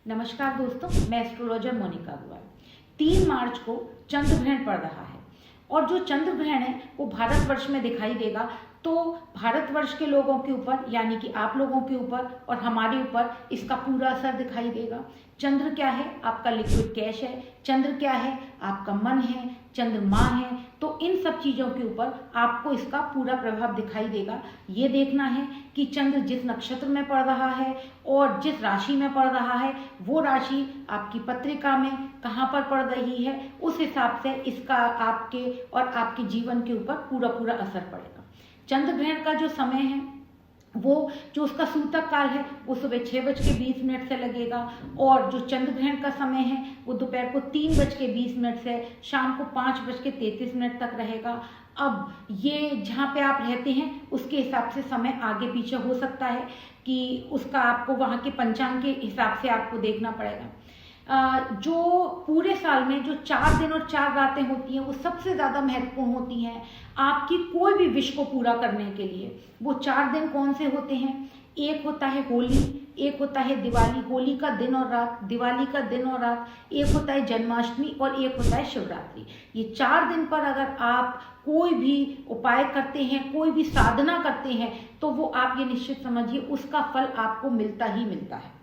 नमस्कार दोस्तों, मैं एस्ट्रोलॉजर मोनिका अग्रवाल। 3 मार्च को चंद्र ग्रहण पड़ रहा है और जो चंद्र ग्रहण है वो भारतवर्ष में दिखाई देगा। तो भारतवर्ष के लोगों के ऊपर यानी कि आप लोगों के ऊपर और हमारे ऊपर इसका पूरा असर दिखाई देगा। चंद्र क्या है? आपका लिक्विड कैश है। चंद्र क्या है? आपका मन है, चंद्रमा है। तो इन सब चीज़ों के ऊपर आपको इसका पूरा प्रभाव दिखाई देगा। ये देखना है कि चंद्र जिस नक्षत्र में पड़ रहा है और जिस राशि में पड़ रहा है वो राशि आपकी पत्रिका में कहाँ पर पड़ रही है, उस हिसाब से इसका आपके और आपके जीवन के ऊपर पूरा असर पड़ेगा। चंद्र ग्रहण का जो समय है वो जो उसका सूतक काल है वो सुबह 6:20 से लगेगा और जो चंद्र ग्रहण का समय है वो दोपहर को 3:20 से शाम को 5:33 तक रहेगा। अब ये जहाँ पे आप रहते हैं उसके हिसाब से समय आगे पीछे हो सकता है कि उसका आपको वहाँ के पंचांग के हिसाब से आपको देखना पड़ेगा। जो पूरे साल में जो 4 दिन और 4 रातें होती हैं वो सबसे ज़्यादा महत्वपूर्ण होती हैं आपकी कोई भी विश को पूरा करने के लिए। वो 4 दिन कौन से होते हैं? एक होता है होली, एक होता है दिवाली, होली का दिन और रात, दिवाली का दिन और रात, एक होता है जन्माष्टमी और एक होता है शिवरात्रि। ये 4 दिन पर अगर आप कोई भी उपाय करते हैं, कोई भी साधना करते हैं तो वो आप ये निश्चित समझिए उसका फल आपको मिलता ही मिलता है।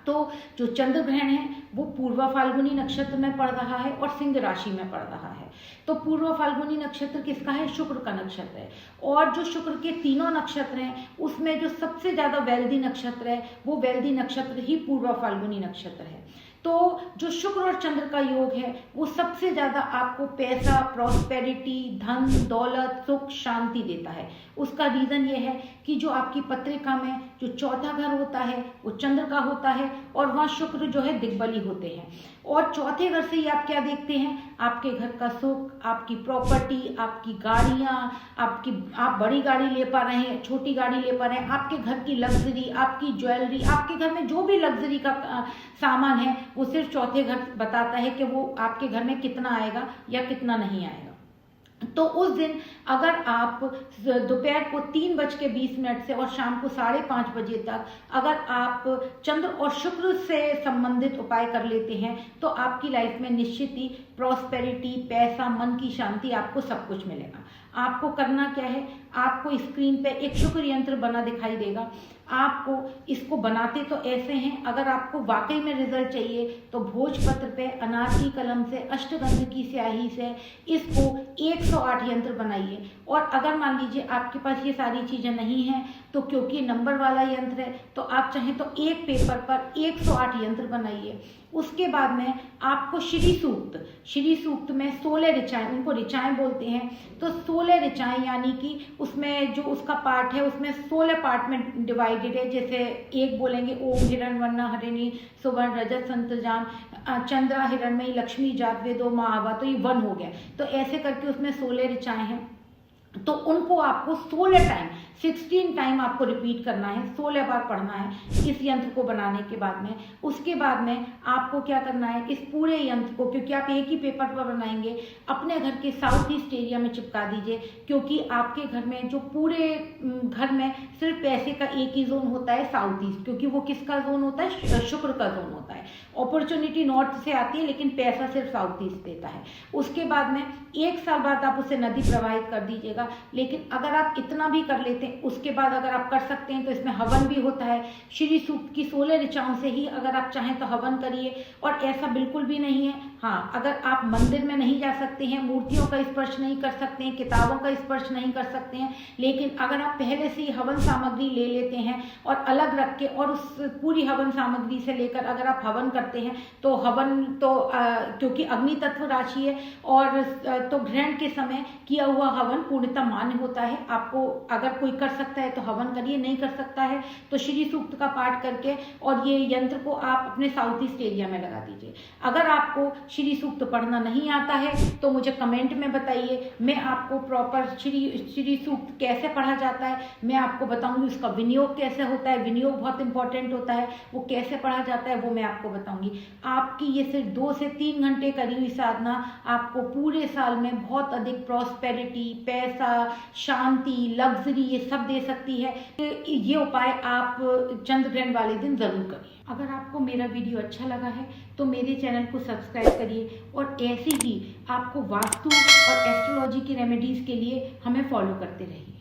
तो जो चंद्र ग्रहण है वो पूर्वा फाल्गुनी नक्षत्र में पड़ रहा है और सिंह राशि में पड़ रहा है। तो पूर्वा फाल्गुनी नक्षत्र किसका है? शुक्र का नक्षत्र है। और जो शुक्र के तीनों नक्षत्र हैं उसमें जो सबसे ज्यादा वेल्दी नक्षत्र है वो वेल्दी नक्षत्र ही पूर्वा फाल्गुनी नक्षत्र है। तो जो शुक्र और चंद्र का योग है वो सबसे ज्यादा आपको पैसा, प्रॉस्पेरिटी, धन, दौलत, सुख, शांति देता है। उसका रीजन ये है कि जो आपकी पत्रिका में जो चौथा घर होता है वो चंद्र का होता है और वहाँ शुक्र जो है दिग्बली होते हैं। और चौथे घर से ही आप क्या देखते हैं? आपके घर का सुख, आपकी प्रॉपर्टी, आपकी गाड़ियाँ, आप बड़ी गाड़ी ले पा रहे हैं, छोटी गाड़ी ले पा रहे हैं, आपके घर की लग्जरी, आपकी ज्वेलरी, आपके घर में जो भी लग्जरी का सामान है वो सिर्फ चौथे घर बताता है कि वो आपके घर में कितना आएगा या कितना नहीं आएगा। तो उस दिन अगर आप दोपहर को 3:20 से और शाम को 5:30 बजे तक अगर आप चंद्र और शुक्र से संबंधित उपाय कर लेते हैं तो आपकी लाइफ में निश्चित ही प्रॉस्पेरिटी, पैसा, मन की शांति, आपको सब कुछ मिलेगा। आपको करना क्या है? आपको स्क्रीन पे एक शुक्र यंत्र बना दिखाई देगा। आपको इसको बनाते तो ऐसे हैं, अगर आपको वाकई में रिजल्ट चाहिए तो भोजपत्र पे अनार की कलम से अष्टगंध की स्याही से इसको 108 यंत्र बनाइए। और अगर मान लीजिए आपके पास ये सारी चीज़ें नहीं हैं तो क्योंकि नंबर वाला यंत्र है तो आप चाहें तो एक पेपर पर 108 यंत्र बनाइए। उसके बाद में आपको श्री सूक्त में 16 ऋचाएं, उनको ऋचाएं बोलते हैं, तो 16 ऋचाएं यानी कि उसमें जो उसका पार्ट है उसमें 16 पार्ट में डिवाइडेड है। जैसे एक बोलेंगे ओम हिरण्यवर्णा हरिणी सुवर्ण रजत संतजाम चंद्रा हिरण्मयी लक्ष्मी जात वेदो महावा, तो ये 1 हो गया। तो ऐसे करके उसमें 16 ऋचाएं हैं तो उनको आपको 16 टाइम आपको रिपीट करना है, 16 बार पढ़ना है इस यंत्र को बनाने के बाद में। उसके बाद में आपको क्या करना है? इस पूरे यंत्र को, क्योंकि आप एक ही पेपर पर बनाएंगे, अपने घर के साउथ ईस्ट एरिया में चिपका दीजिए। क्योंकि आपके घर में जो पूरे घर में सिर्फ पैसे का एक ही जोन होता है, साउथ ईस्ट, क्योंकि वो किसका जोन होता है? शुक्र का जोन होता है। अपॉर्चुनिटी नॉर्थ से आती है लेकिन पैसा सिर्फ साउथ ईस्ट देता है। उसके बाद में 1 साल बाद आप उसे नदी प्रवाहित कर दीजिएगा। लेकिन अगर आप इतना भी कर लेते हैं उसके बाद अगर आप कर सकते हैं तो इसमें हवन भी होता है। श्री सूक्त की 16 ऋचाओं से ही अगर आप चाहें तो हवन करिए। और ऐसा बिल्कुल भी नहीं है, हाँ, अगर आप मंदिर में नहीं जा सकते हैं, मूर्तियों का स्पर्श नहीं कर सकते हैं, किताबों का स्पर्श नहीं कर सकते हैं, लेकिन अगर आप पहले से ही हवन सामग्री ले लेते हैं और अलग रख के और उस पूरी हवन सामग्री से लेकर अगर आप हवन करते हैं तो हवन तो क्योंकि अग्नि तत्व राशि है और तो ग्रहण के समय किया हुआ हवन पूर्णतः मान्य होता है। आपको अगर कोई कर सकता है तो हवन करिए, नहीं कर सकता है तो श्री सूक्त का पाठ करके और ये यंत्र को आप अपने साउथ ईस्ट एरिया में लगा दीजिए। अगर आपको श्री सूक्त पढ़ना नहीं आता है तो मुझे कमेंट में बताइए, मैं आपको प्रॉपर श्री सूक्त कैसे पढ़ा जाता है मैं आपको बताऊंगी। उसका विनियोग कैसे होता है, विनियोग बहुत इंपॉर्टेंट होता है, वो कैसे पढ़ा जाता है वो मैं आपको बताऊंगी। आपकी ये सिर्फ 2 से 3 घंटे करी हुई साधना आपको पूरे साल में बहुत अधिक प्रॉस्पेरिटी, पैसा, शांति, लग्जरी, ये सब दे सकती है। ये उपाय आप चंद्र ग्रहण वाले दिन जरूर करिए। अगर आपको मेरा वीडियो अच्छा लगा है तो मेरे चैनल को सब्सक्राइब करिए और ऐसे ही आपको वास्तु और एस्ट्रोलॉजी की रेमेडीज के लिए हमें फॉलो करते रहिए।